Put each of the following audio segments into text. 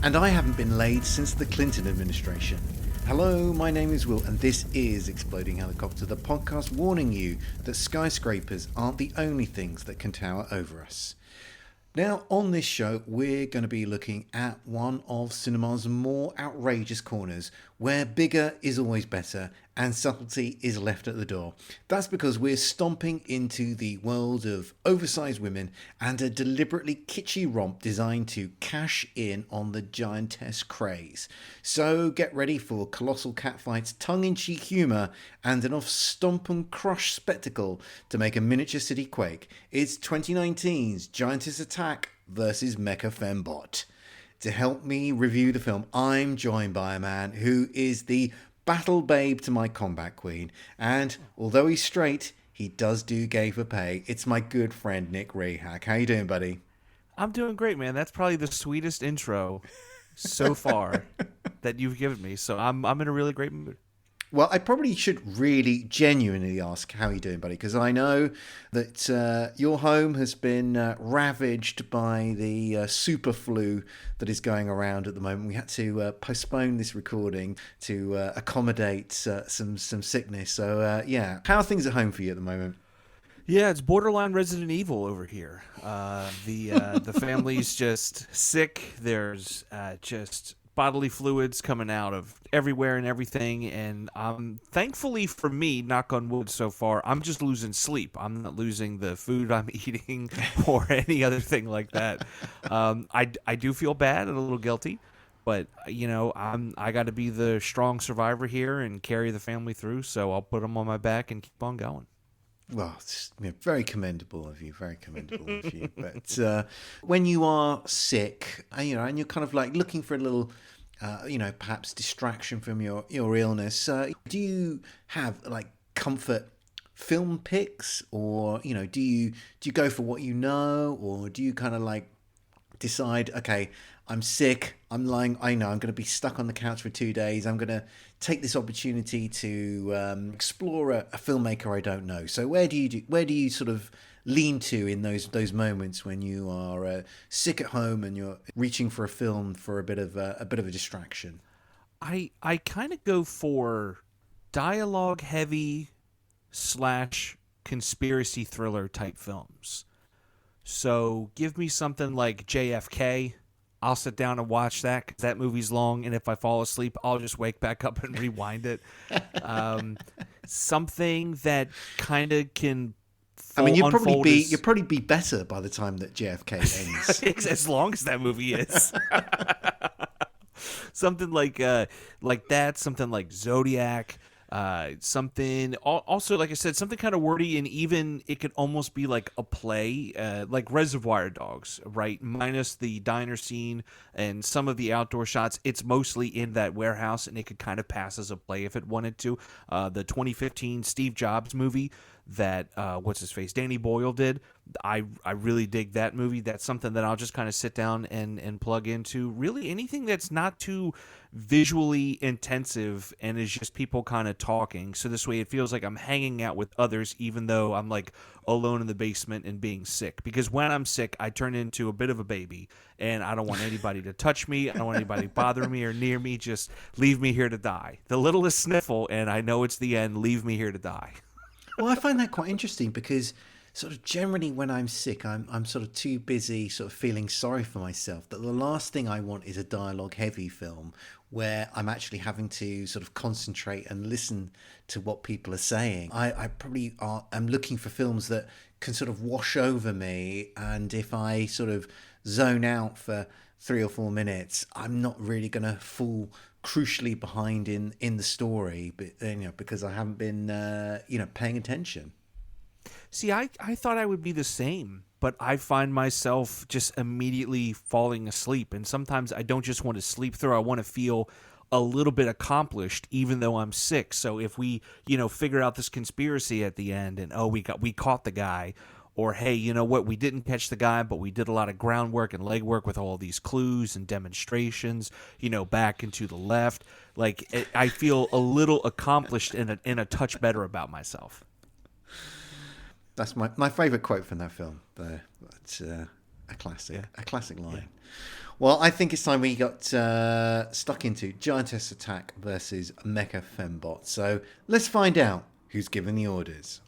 And I haven't been laid since the Clinton administration. Hello, my name is Will, and this is Exploding Helicopter, the podcast warning you that skyscrapers aren't the only things that can tower over us. Now, on this show, we're going to be looking at one of cinema's more outrageous corners, where bigger is always better and subtlety is left at the door. That's because we're stomping into the world of oversized women and a deliberately kitschy romp designed to cash in on the Giantess craze. So get ready for colossal catfights, tongue-in-cheek humour, and an off-stomp and crush spectacle to make a miniature city quake. It's 2019's Giantess Attack versus Mecha Fembot. To help me review the film, I'm joined by a man who is the battle babe to my combat queen, and although he's straight, he does do gay for pay. It's my good friend Nick Rehack. How you doing, buddy? I'm doing great, man. That's probably the sweetest intro so far that you've given me. So I'm in a really great mood. Well, I probably should really genuinely ask how you're doing, buddy, because I know that your home has been ravaged by the super flu that is going around at the moment. We had to postpone this recording to accommodate some sickness. So, yeah, how are things at home for you at the moment? Yeah, it's borderline Resident Evil over here. The family's just sick. There's just bodily fluids coming out of everywhere and everything, and thankfully for me, knock on wood so far, I'm just losing sleep. I'm not losing the food I'm eating or any other thing like that. I do feel bad and a little guilty, but you know, I got to be the strong survivor here and carry the family through, so I'll put them on my back and keep on going. Well, it's very commendable of you, very commendable of you. But when you are sick, and you're kind of like looking for a little, perhaps distraction from your illness, do you have like comfort film picks, or do you go for what you know, or do you kind of like decide, okay, I'm sick, I'm lying, I know I'm going to be stuck on the couch for 2 days, I'm going to take this opportunity to explore a filmmaker I don't know. So where do you sort of lean to in those moments when you are sick at home and you're reaching for a film for a bit of a distraction? I kind of go for dialogue heavy / conspiracy thriller type films. So give me something like JFK. I'll sit down and watch that because that movie's long, and if I fall asleep, I'll just wake back up and rewind it. Something that kind of can. You'll probably be better by the time that JFK ends. As long as that movie is. Something like that. Something like Zodiac. Something also, like I said, something kind of wordy, and even it could almost be like a play, like Reservoir Dogs, right? Minus the diner scene and some of the outdoor shots. It's mostly in that warehouse, and it could kind of pass as a play if it wanted to. The 2015 Steve Jobs movie that Danny Boyle did. I really dig that movie. That's something that I'll just kind of sit down and plug into. Really anything that's not too visually intensive and is just people kind of talking. So this way it feels like I'm hanging out with others, even though I'm like alone in the basement and being sick. Because when I'm sick, I turn into a bit of a baby, and I don't want anybody to touch me. I don't want anybody bothering me or near me. Just leave me here to die. The littlest sniffle, and I know it's the end. Leave me here to die. Well, I find that quite interesting because sort of generally when I'm sick, I'm sort of too busy sort of feeling sorry for myself that the last thing I want is a dialogue heavy film where I'm actually having to sort of concentrate and listen to what people are saying. I probably am looking for films that can sort of wash over me, and if I sort of zone out for 3 or 4 minutes, I'm not really going to fall crucially behind in the story, but because I haven't been paying attention. See, I thought I would be the same, but I find myself just immediately falling asleep, and sometimes I don't just want to sleep through. I want to feel a little bit accomplished, even though I'm sick. So if we figure out this conspiracy at the end, and we caught the guy, or hey, you know what, we didn't catch the guy, but we did a lot of groundwork and legwork with all these clues and demonstrations, back and to the left. Like, I feel a little accomplished and a touch better about myself. That's my favourite quote from that film. It's a classic line. Yeah. Well, I think it's time we got stuck into Giantess Attack versus Mecha Fembot. So let's find out who's giving the orders.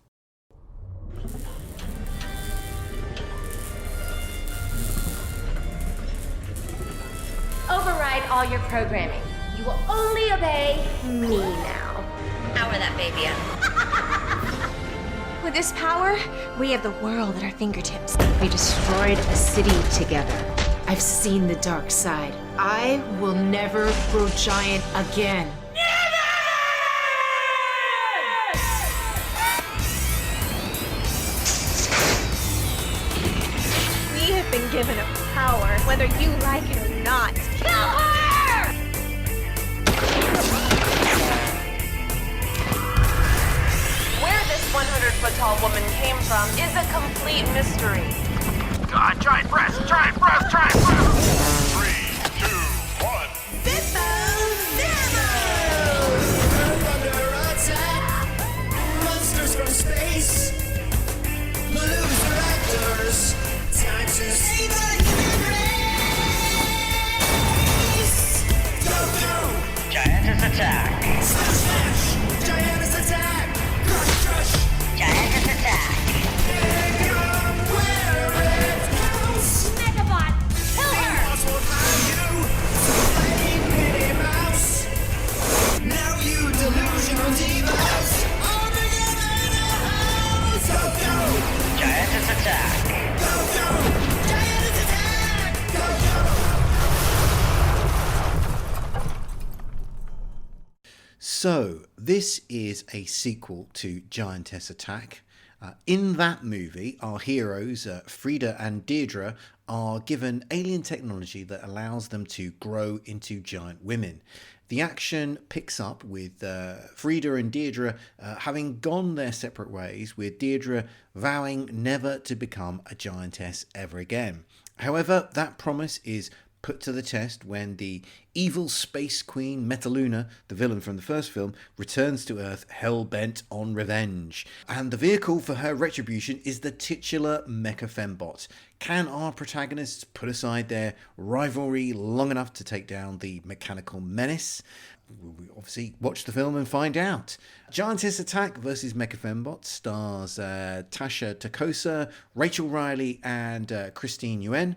Override all your programming. You will only obey me now. Power that baby up. With this power, we have the world at our fingertips. We destroyed a city together. I've seen the dark side. I will never grow giant again. We have been given a power, whether you like it or not. Kill her! Where this 100-foot-tall woman came from is a complete mystery. God, giant breath! Giant breath! Giant breath! 3, 2, 1. Under attack! Monsters from space! Loser actors! Time to save the human race! Go, go! Giantess attack. Smash, smash! Giantess attack! Crush, crush! Giantess attack. Pick up where it counts! Megabot, kill her! Boss won't hire you to play Minnie Mouse! Now you delusional divas are together in a house! Go, go! Giantess attack. Go, go! Giantess attack! Go, go! So, this is a sequel to Giantess Attack. In that movie, our heroes, Frida and Deirdre, are given alien technology that allows them to grow into giant women. The action picks up with Frida and Deirdre having gone their separate ways, with Deirdre vowing never to become a giantess ever again. However, that promise is put to the test when the evil space queen Metaluna, the villain from the first film, returns to Earth hell-bent on revenge. And the vehicle for her retribution is the titular Mecha Fembot. Can our protagonists put aside their rivalry long enough to take down the mechanical menace? We'll obviously watch the film and find out. Giantess Attack versus Mecha Fembot stars Tasha Tacosa, Rachel Riley and Christine Nguyen.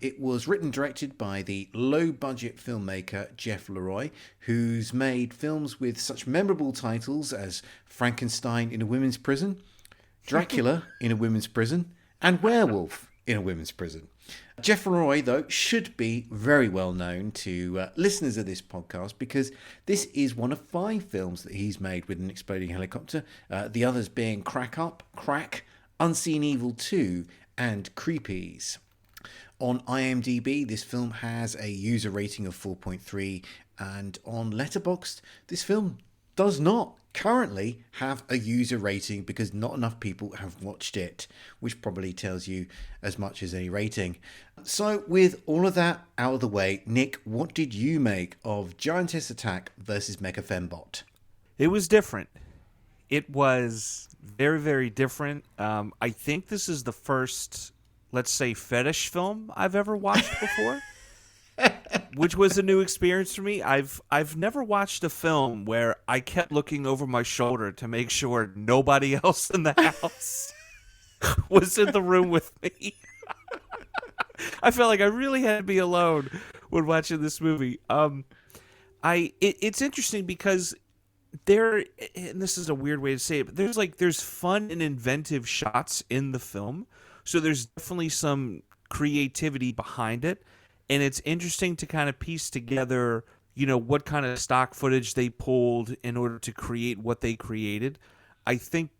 It was written and directed by the low-budget filmmaker Jeff Leroy, who's made films with such memorable titles as Frankenstein in a Women's Prison, Dracula in a Women's Prison, and Werewolf in a Women's Prison. Jeff Leroy, though, should be very well known to listeners of this podcast because this is one of 5 films that he's made with an exploding helicopter, the others being Crack Up, Crack, Unseen Evil 2, and Creepies. On IMDb, this film has a user rating of 4.3, and on Letterboxd, this film does not currently have a user rating because not enough people have watched it, which probably tells you as much as any rating. So with all of that out of the way, Nick, what did you make of Giantess Attack versus Mecha Fembot? It was different. It was very, very different. I think this is the first, let's say, fetish film I've ever watched before. Which was a new experience for me. I've never watched a film where I kept looking over my shoulder to make sure nobody else in the house was in the room with me. I felt like I really had to be alone when watching this movie. It's interesting because and this is a weird way to say it, but there's fun and inventive shots in the film. So there's definitely some creativity behind it. And it's interesting to kind of piece together, what kind of stock footage they pulled in order to create what they created. I think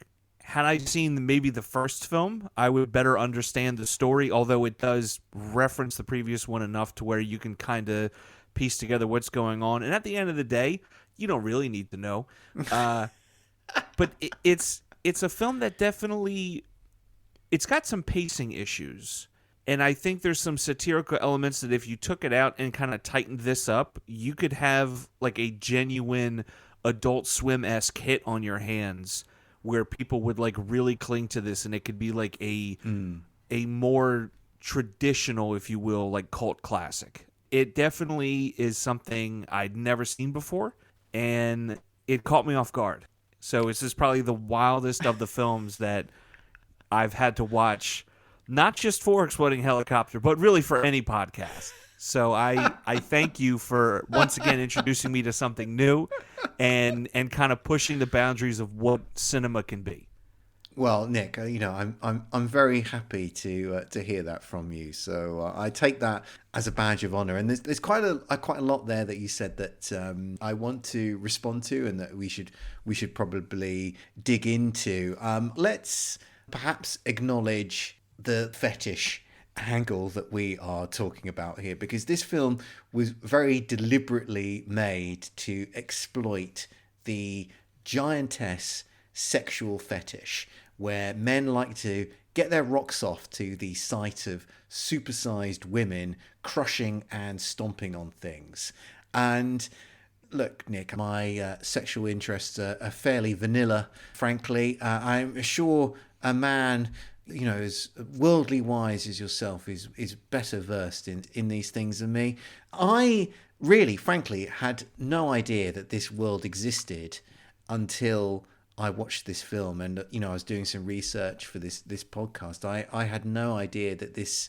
had I seen maybe the first film, I would better understand the story, although it does reference the previous one enough to where you can kind of piece together what's going on. And at the end of the day, you don't really need to know. But it's a film that definitely, it's got some pacing issues. And I think there's some satirical elements that if you took it out and kind of tightened this up, you could have like a genuine Adult Swim-esque hit on your hands where people would like really cling to this, and it could be like a more traditional, if you will, like cult classic. It definitely is something I'd never seen before, and it caught me off guard. So this is probably the wildest of the films that I've had to watch, not just for Exploding Helicopter, but really for any podcast. So I thank you for once again introducing me to something new and kind of pushing the boundaries of what cinema can be. Well, Nick, I'm very happy to hear that from you. So I take that as a badge of honor. And there's quite a lot there that you said that I want to respond to, and that we should probably dig into. Let's perhaps acknowledge the fetish angle that we are talking about here, because this film was very deliberately made to exploit the giantess sexual fetish, where men like to get their rocks off to the sight of supersized women crushing and stomping on things. And look, Nick, my sexual interests are fairly vanilla, frankly. I'm sure a man, as worldly wise as yourself is better versed in these things than me. I really, frankly, had no idea that this world existed until I watched this film, and I was doing some research for this podcast. I had no idea that this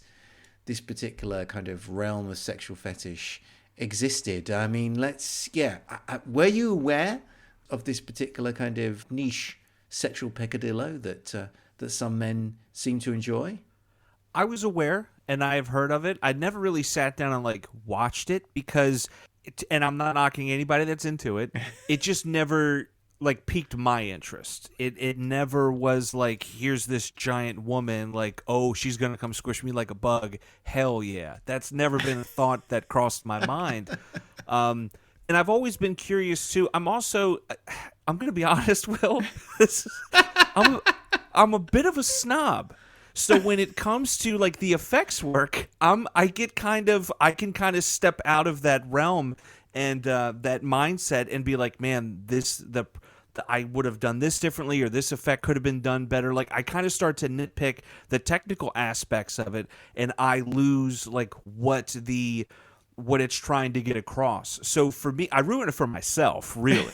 particular kind of realm of sexual fetish existed. I mean, were you aware of this particular kind of niche sexual peccadillo that some men seem to enjoy? I was aware, and I have heard of it. I never really sat down and watched it because, and I'm not knocking anybody that's into it. It just never piqued my interest. It never was here's this giant woman, oh, she's gonna come squish me like a bug. Hell yeah. That's never been a thought that crossed my mind. And I've always been curious too. I'm gonna be honest, Will. I'm a bit of a snob. So when it comes to the effects work, I can kind of step out of that realm and that mindset and be like, man, I would have done this differently, or this effect could have been done better. I kind of start to nitpick the technical aspects of it, and I lose what it's trying to get across. So for me, I ruin it for myself, really.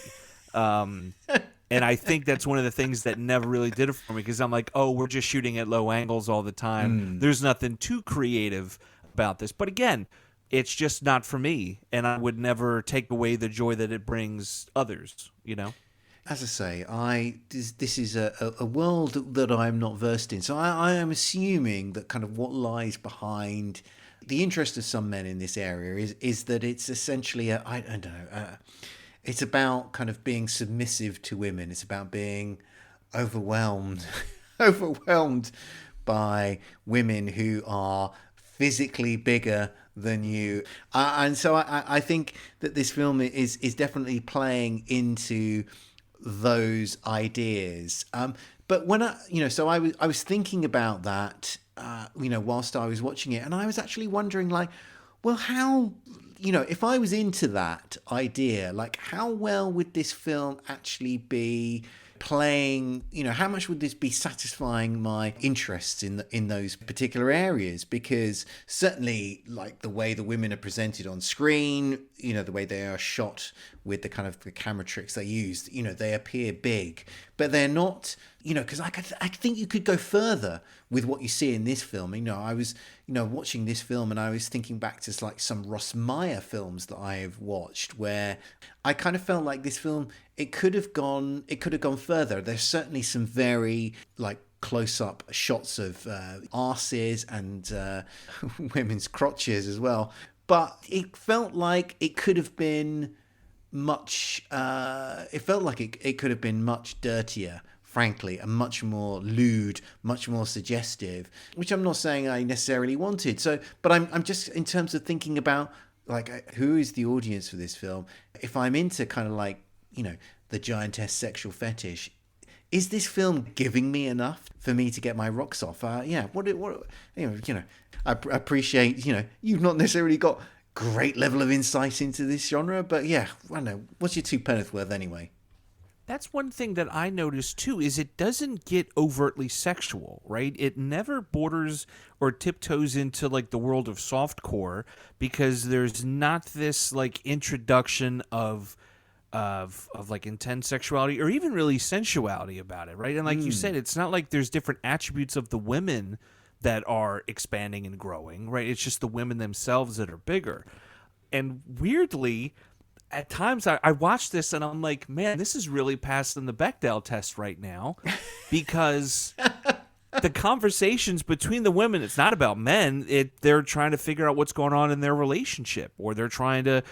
And I think that's one of the things that never really did it for me, because I'm like, oh, we're just shooting at low angles all the time. There's nothing too creative about this. But again, it's just not for me, and I would never take away the joy that it brings others, As I say, this is a world that I'm not versed in. So I am assuming that kind of what lies behind the interest of some men in this area is that it's essentially it's about kind of being submissive to women. It's about being overwhelmed by women who are physically bigger than you. And so I think that this film is definitely playing into those ideas. But when I was thinking about that, whilst I was watching it, and I was actually wondering well, how, if I was into that idea, how well would this film actually be playing, how much would this be satisfying my interests in those particular areas? Because certainly the way the women are presented on screen, the way they are shot with the kind of the camera tricks they use, they appear big, but they're not, because I think you could go further with what you see in this film. I was watching this film, and I was thinking back to some Ross Meyer films that I have watched, where I kind of felt like this film, it could have gone further. There's certainly some very close-up shots of arses and women's crotches as well, but it felt like it could have been much it could have been much dirtier, frankly, and much more lewd, much more suggestive, which I'm not saying I necessarily wanted. So, but I'm just, in terms of thinking about who is the audience for this film, if I'm into kind of the giantess sexual fetish, is this film giving me enough for me to get my rocks off? I appreciate, you've not necessarily got great level of insight into this genre, but yeah, I don't know. What's your two penneth worth anyway? That's one thing that I noticed too, is it doesn't get overtly sexual, right? It never borders or tiptoes into like the world of softcore, because there's not this like introduction of like intense sexuality or even really sensuality about it, right? And like you said, it's not like there's different attributes of the women that are expanding and growing, right? It's just the women themselves that are bigger. And weirdly, at times I watch this and I'm like, man, this is really passing the Bechdel test right now, because the conversations between the women, it's not about men. They're trying to figure out what's going on in their relationship, or they're trying to,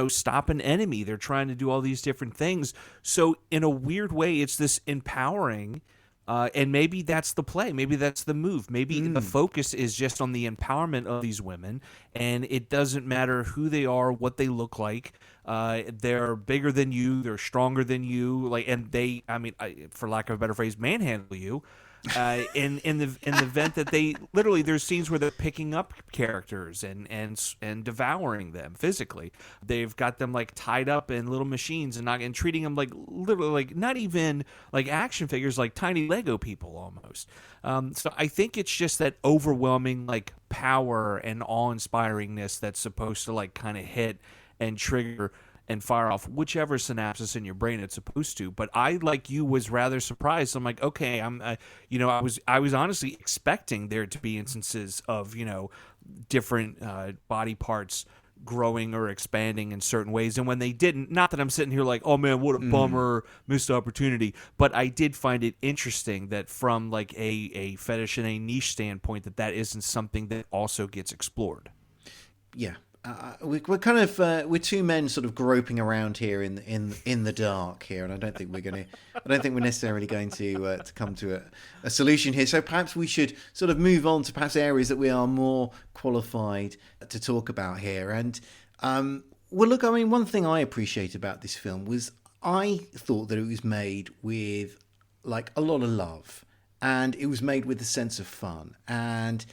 stop an enemy. They're trying to do all these different things. So in a weird way, it's this empowering. And maybe that's the play. Maybe that's the move. Maybe the focus is just on the empowerment of these women, and it doesn't matter who they are, what they look like. They're bigger than you. They're stronger than you. And they, for lack of a better phrase, manhandle you. In the event that they literally, there's scenes where they're picking up characters and devouring them physically. They've got them like tied up in little machines and treating them like literally like not even like action figures, like tiny Lego people almost. So I think it's just that overwhelming like power and awe-inspiringness that's supposed to like kind of hit and trigger and fire off whichever synapses in your brain it's supposed to. But I, like you, was rather surprised. I'm like, okay, I was honestly expecting there to be instances of, different body parts growing or expanding in certain ways. And when they didn't, not that I'm sitting here like, oh man, what a bummer, missed opportunity. But I did find it interesting that from like a fetish and a niche standpoint, that isn't something that also gets explored. Yeah. We're kind of we're two men sort of groping around here in the dark here, and I don't think we're necessarily going to come to a solution here. So perhaps we should sort of move on to perhaps areas that we are more qualified to talk about here. And well, look, one thing I appreciate about this film was I thought that it was made with like a lot of love, and it was made with a sense of fun. And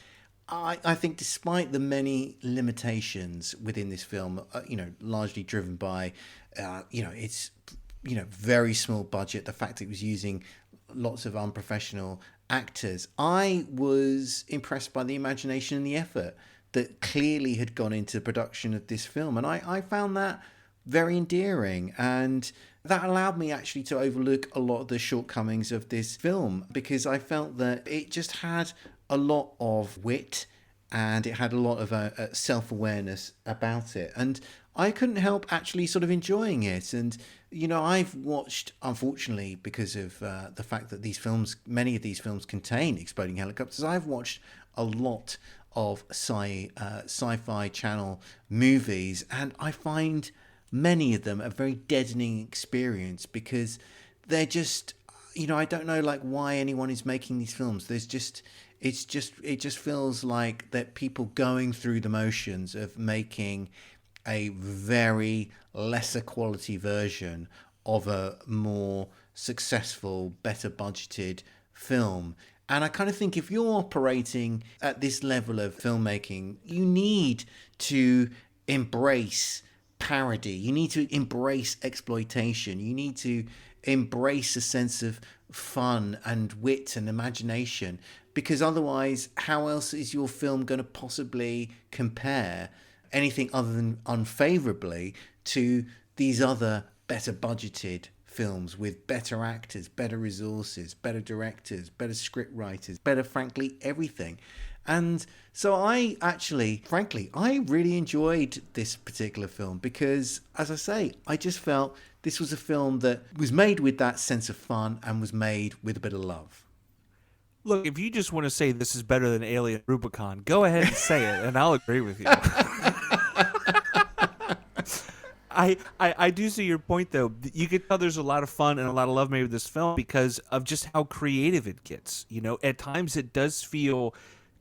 I think despite the many limitations within this film, largely driven by, it's, very small budget, the fact that it was using lots of unprofessional actors, I was impressed by the imagination and the effort that clearly had gone into the production of this film. And I found that very endearing, and that allowed me actually to overlook a lot of the shortcomings of this film, because I felt that it just had a lot of wit and it had a lot of self-awareness about it, and I couldn't help actually sort of enjoying it. And I've watched, unfortunately, because of the fact that many of these films contain exploding helicopters, I've watched a lot of sci-fi channel movies, and I find many of them a very deadening experience, because they're just, I don't know like why anyone is making these films. It just feels like that people going through the motions of making a very lesser quality version of a more successful, better budgeted film. And I kind of think if you're operating at this level of filmmaking, you need to embrace parody. You need to embrace exploitation. You need to embrace a sense of fun and wit and imagination, because otherwise, how else is your film going to possibly compare anything other than unfavorably to these other better budgeted films with better actors, better resources, better directors, better script writers, better, frankly, everything. And so I really enjoyed this particular film, because, as I say, I just felt this was a film that was made with that sense of fun and was made with a bit of love. Look, if you just want to say this is better than Alien Rubicon, go ahead and say it, and I'll agree with you. I do see your point, though. You can tell there's a lot of fun and a lot of love made with this film because of just how creative it gets. At times it does feel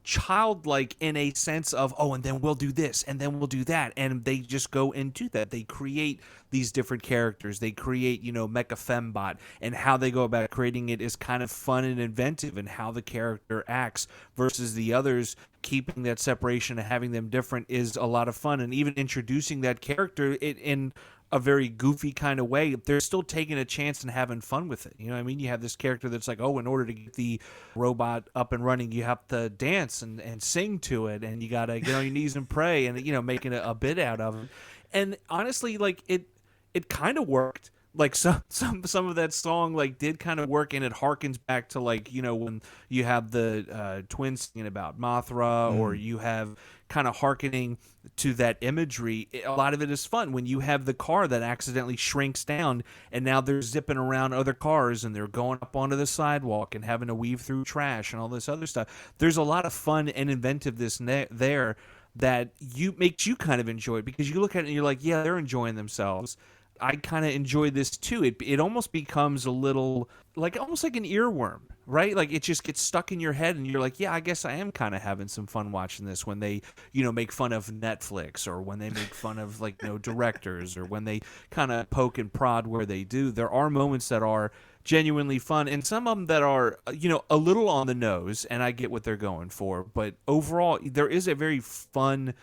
childlike in a sense of, and then we'll do this and then we'll do that, and they just go and do that. They create these different characters. They create Mecha Fembot, and how they go about creating it is kind of fun and inventive, and how the character acts versus the others, keeping that separation and having them different is a lot of fun. And even introducing that character in a very goofy kind of way, they're still taking a chance and having fun with it. You know what I mean? You have this character that's like, oh, in order to get the robot up and running, you have to dance and sing to it, and you got to get on your knees and pray, and, you know, making a bit out of it. And honestly, like, it kind of worked. Like some of that song like did kind of work, and it harkens back to, like, you know, when you have the twins singing about Mothra, or you have kind of harkening to that imagery. A lot of it is fun when you have the car that accidentally shrinks down, and now they're zipping around other cars, and they're going up onto the sidewalk and having to weave through trash and all this other stuff. There's a lot of fun and inventiveness there that makes you kind of enjoy it, because you look at it and you're like, yeah, they're enjoying themselves. I kind of enjoy this too. It almost becomes a little like almost like an earworm, right? Like it just gets stuck in your head, and you're like, yeah, I guess I am kind of having some fun watching this. When they, you know, make fun of Netflix, or when they make fun of, like, you know, directors, or when they kind of poke and prod where they do. There are moments that are genuinely fun, and some of them that are, you know, a little on the nose, and I get what they're going for. But overall, there is a very fun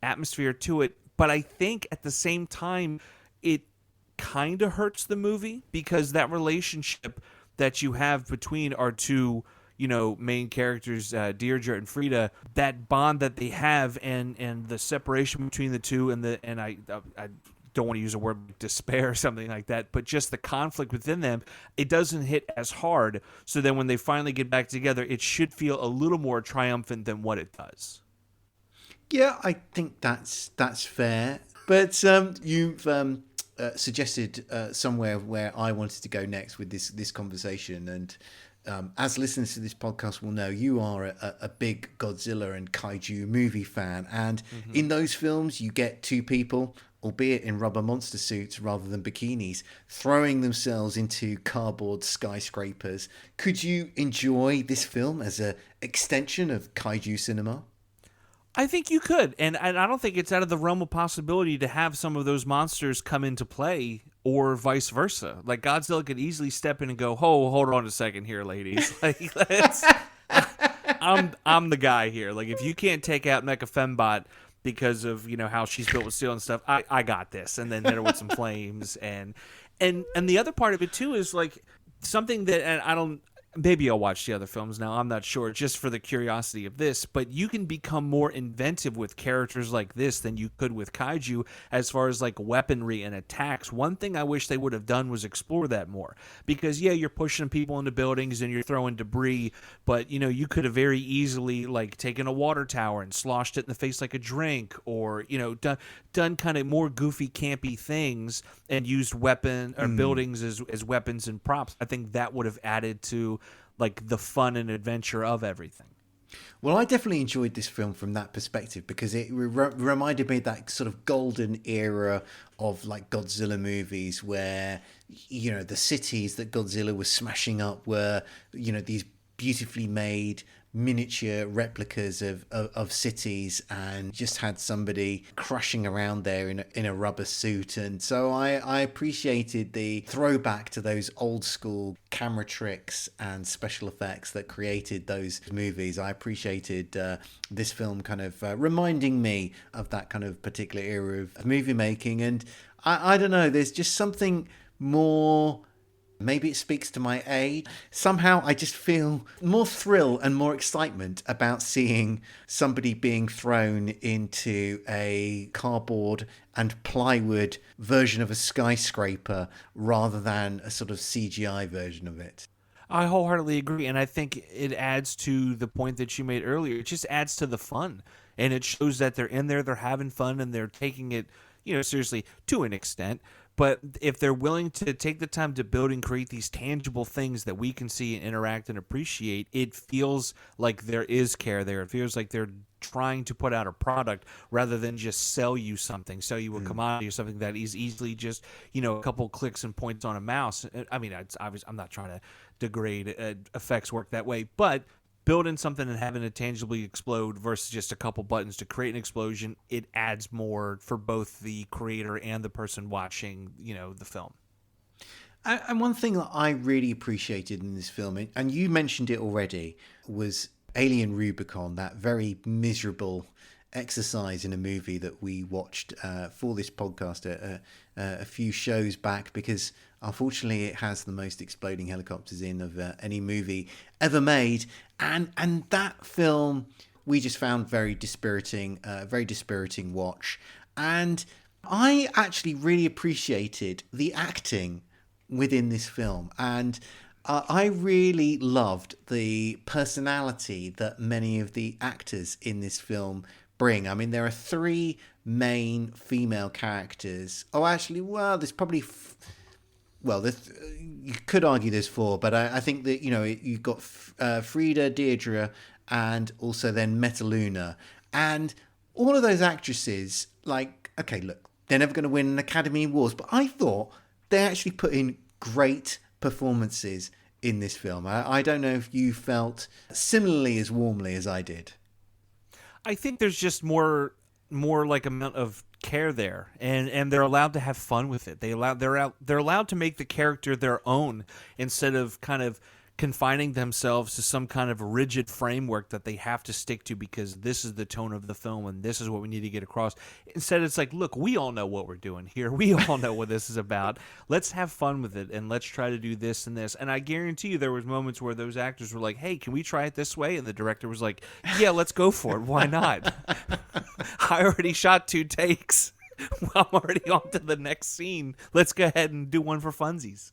atmosphere to it. But I think at the same time, it kind of hurts the movie, because that relationship that you have between our two, you know, main characters, Deirdre and Frida, that bond that they have, and the separation between the two, and I don't want to use a word like despair or something like that, but just the conflict within them, it doesn't hit as hard. So then when they finally get back together, it should feel a little more triumphant than what it does. Yeah, I think that's fair. But you've suggested somewhere where I wanted to go next with this conversation, and as listeners to this podcast will know, you are a big Godzilla and Kaiju movie fan, and in those films you get two people, albeit in rubber monster suits rather than bikinis, throwing themselves into cardboard skyscrapers. Could you enjoy this film as an extension of Kaiju cinema? I think you could, and I don't think it's out of the realm of possibility to have some of those monsters come into play, or vice versa. Like, Godzilla could easily step in and go, "Oh, hold on a second here, ladies. Like, I'm the guy here. Like, if you can't take out Mecha Fembot because of, you know, how she's built with steel and stuff, I got this." And then hit her with some flames, and the other part of it too is like something that, and I don't. Maybe I'll watch the other films now, I'm not sure, just for the curiosity of this, but you can become more inventive with characters like this than you could with Kaiju as far as like weaponry and attacks. One thing I wish they would have done was explore that more, because yeah, you're pushing people into buildings and you're throwing debris, but, you know, you could have very easily like taken a water tower and sloshed it in the face like a drink, or, you know, done kind of more goofy, campy things and used weapon or buildings as weapons and props. I think that would have added to like the fun and adventure of everything. Well, I definitely enjoyed this film from that perspective, because it reminded me of that sort of golden era of like Godzilla movies where, you know, the cities that Godzilla was smashing up were, you know, these beautifully made miniature replicas of cities, and just had somebody crushing around there in a rubber suit. And so I appreciated the throwback to those old school camera tricks and special effects that created those movies. I appreciated this film kind of reminding me of that kind of particular era of movie making. And I don't know, there's just something more. Maybe it speaks to my age. Somehow I just feel more thrill and more excitement about seeing somebody being thrown into a cardboard and plywood version of a skyscraper rather than a sort of CGI version of it. I wholeheartedly agree, and I think it adds to the point that you made earlier. It just adds to the fun, and it shows that they're in there, they're having fun, and they're taking it, you know, seriously to an extent. But if they're willing to take the time to build and create these tangible things that we can see and interact and appreciate, it feels like there is care there. It feels like they're trying to put out a product rather than just sell you something, sell you a commodity or something that is easily just, you know, a couple clicks and points on a mouse. I mean, it's obvious, I'm not trying to degrade effects work that way, but building something and having it tangibly explode versus just a couple buttons to create an explosion, it adds more for both the creator and the person watching, you know, the film. And one thing that I really appreciated in this film, and you mentioned it already, was Alien Rubicon, that very miserable exercise in a movie that we watched for this podcast a few shows back, because unfortunately it has the most exploding helicopters in of any movie ever made, and that film we just found very dispiriting watch. And I actually really appreciated the acting within this film, and I really loved the personality that many of the actors in this film bring. I mean, there are three main female characters. Oh, actually, well, there's probably... you could argue there's four, but I think that, you've got Frida, Deirdre, and also then Metaluna. And all of those actresses, okay, look, they're never going to win an Academy Awards, but I thought they actually put in great performances in this film. I don't know if you felt similarly as warmly as I did. I think there's just more amount of care there, and they're allowed to have fun with it. They're allowed to make the character their own, instead of kind of confining themselves to some kind of rigid framework that they have to stick to because this is the tone of the film and this is what we need to get across. Instead, it's like, look, we all know what we're doing here. We all know what this is about. Let's have fun with it, and let's try to do this and this. And I guarantee you there was moments where those actors were like, hey, can we try it this way? And the director was like, yeah, let's go for it. Why not? I already shot 2 takes. I'm already on to the next scene. Let's go ahead and do one for funsies.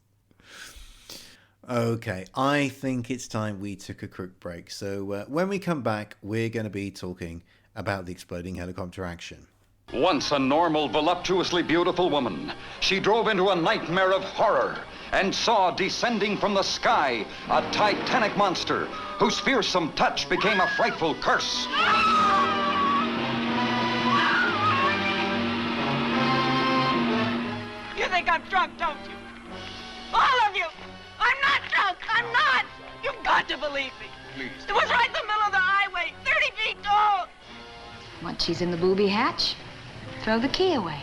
Okay, I think it's time we took a quick break. So when we come back, we're going to be talking about the exploding helicopter action. Once a normal, voluptuously beautiful woman, she drove into a nightmare of horror and saw descending from the sky a titanic monster whose fearsome touch became a frightful curse. You think I'm drunk, don't you? All of you! I'm not drunk! I'm not! You've got to believe me. Please. It was right in the middle of the highway, 30 feet tall. Once she's in the booby hatch, throw the key away.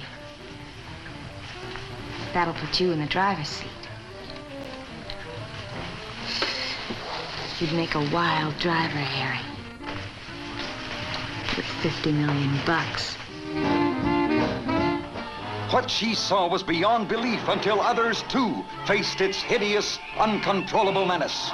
That'll put you in the driver's seat. You'd make a wild driver, Harry. With $50 million. What she saw was beyond belief until others, too, faced its hideous, uncontrollable menace.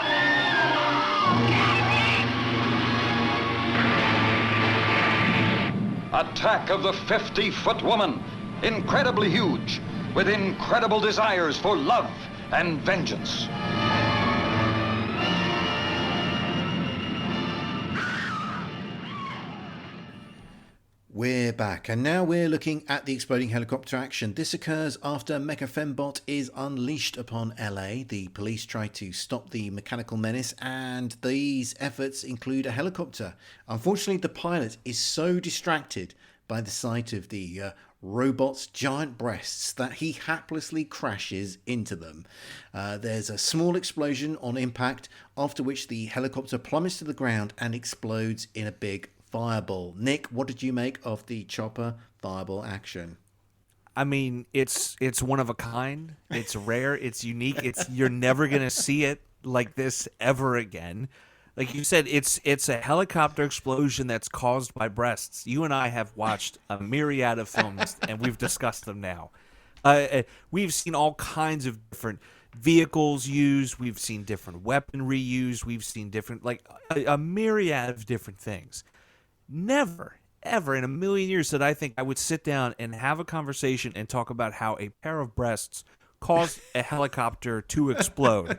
Attack of the 50-foot woman, incredibly huge, with incredible desires for love and vengeance. We're back, and now we're looking at the exploding helicopter action. This occurs after Mecha Fembot is unleashed upon LA. The police try to stop the mechanical menace, and these efforts include a helicopter. Unfortunately, the pilot is so distracted by the sight of the robot's giant breasts that he haplessly crashes into them. There's a small explosion on impact, after which the helicopter plummets to the ground and explodes in a big fireball. Nick, what did you make of the chopper fireball action? I mean, it's one of a kind. It's rare. It's unique. You're never gonna see it like this ever again. Like you said, it's a helicopter explosion that's caused by breasts. You and I have watched a myriad of films, and we've discussed them now. We've seen all kinds of different vehicles used. We've seen different weaponry used. We've seen different, a myriad of different things. Never, ever in a million years did I think I would sit down and have a conversation and talk about how a pair of breasts caused a helicopter to explode.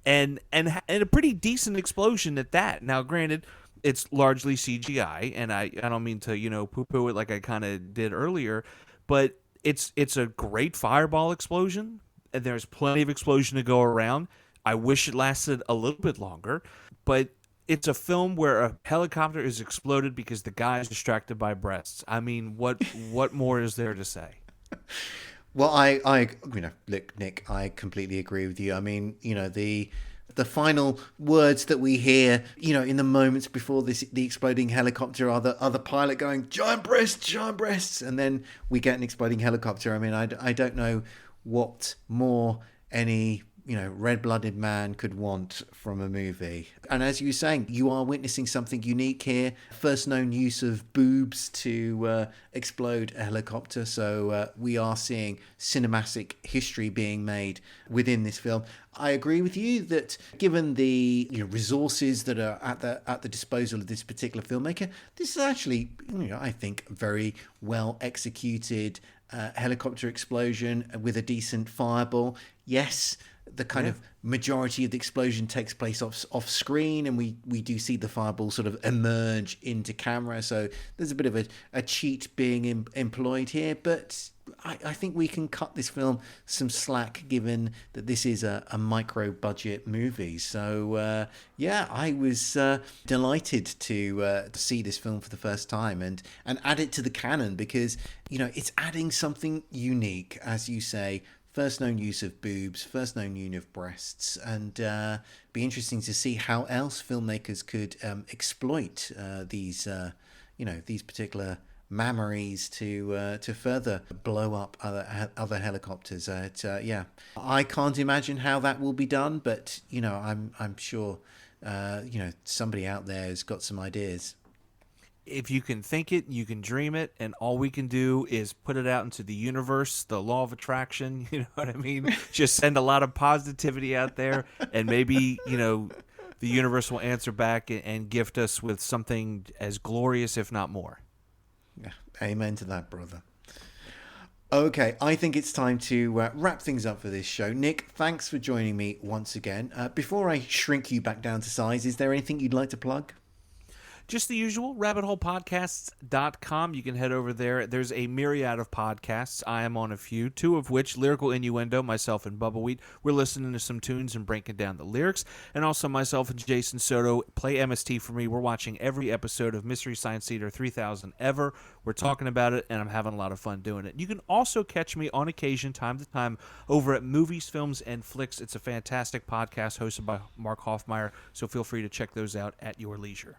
And a pretty decent explosion at that. Now, granted, it's largely CGI, and I don't mean to, poo-poo it like I kind of did earlier, but it's a great fireball explosion, and there's plenty of explosion to go around. I wish it lasted a little bit longer, but it's a film where a helicopter is exploded because the guy is distracted by breasts. I mean, what more is there to say? Well, look, Nick, I completely agree with you. I mean, the final words that we hear, in the moments before the exploding helicopter are the pilot going, giant breasts, and then we get an exploding helicopter. I mean, I don't know what more any red-blooded man could want from a movie. And as you were saying, you are witnessing something unique here. First known use of boobs to explode a helicopter. So we are seeing cinematic history being made within this film. I agree with you that given the resources that are at the disposal of this particular filmmaker, this is actually, I think, very well executed helicopter explosion with a decent fireball. Yes, the kind of majority of the explosion takes place off screen, and we do see the fireball sort of emerge into camera. So there's a bit of a cheat being employed here, but I think we can cut this film some slack given that this is a micro budget movie. So I was delighted to see this film for the first time and add it to the canon because it's adding something unique, as you say. First known use of boobs, first known use of breasts, and be interesting to see how else filmmakers could exploit these particular mammaries to further blow up other helicopters. I can't imagine how that will be done, but I'm sure somebody out there has got some ideas. If you can think it, you can dream it, and all we can do is put it out into the universe, the law of attraction, you know what I mean? Just send a lot of positivity out there, and maybe, the universe will answer back and gift us with something as glorious, if not more. Yeah, amen to that, brother. Okay, I think it's time to wrap things up for this show. Nick, thanks for joining me once again. Before I shrink you back down to size, is there anything you'd like to plug? Just the usual, rabbitholepodcasts.com. You can head over there. There's a myriad of podcasts. I am on a few, two of which, Lyrical Innuendo, myself and Bubba Wheat, we're listening to some tunes and breaking down the lyrics. And also myself and Jason Soto play MST for me. We're watching every episode of Mystery Science Theater 3000 ever. We're talking about it, and I'm having a lot of fun doing it. You can also catch me on occasion, time to time, over at Movies, Films, and Flicks. It's a fantastic podcast hosted by Mark Hoffmeyer, so feel free to check those out at your leisure.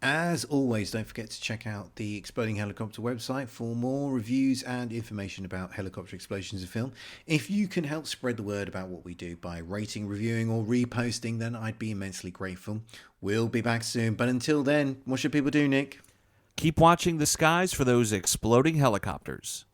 As always, don't forget to check out the Exploding Helicopter website for more reviews and information about helicopter explosions in film. If you can help spread the word about what we do by rating, reviewing, or reposting, then I'd be immensely grateful. We'll be back soon, but until then, what should people do, Nick? Keep watching the skies for those exploding helicopters.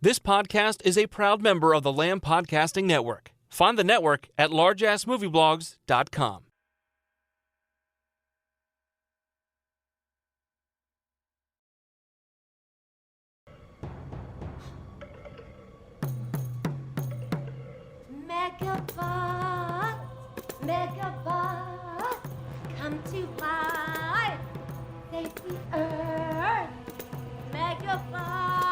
This podcast is a proud member of the Lamb Podcasting Network. Find the network at largeassmovieblogs.com. Megabot, come to fly, save the earth. Megabot.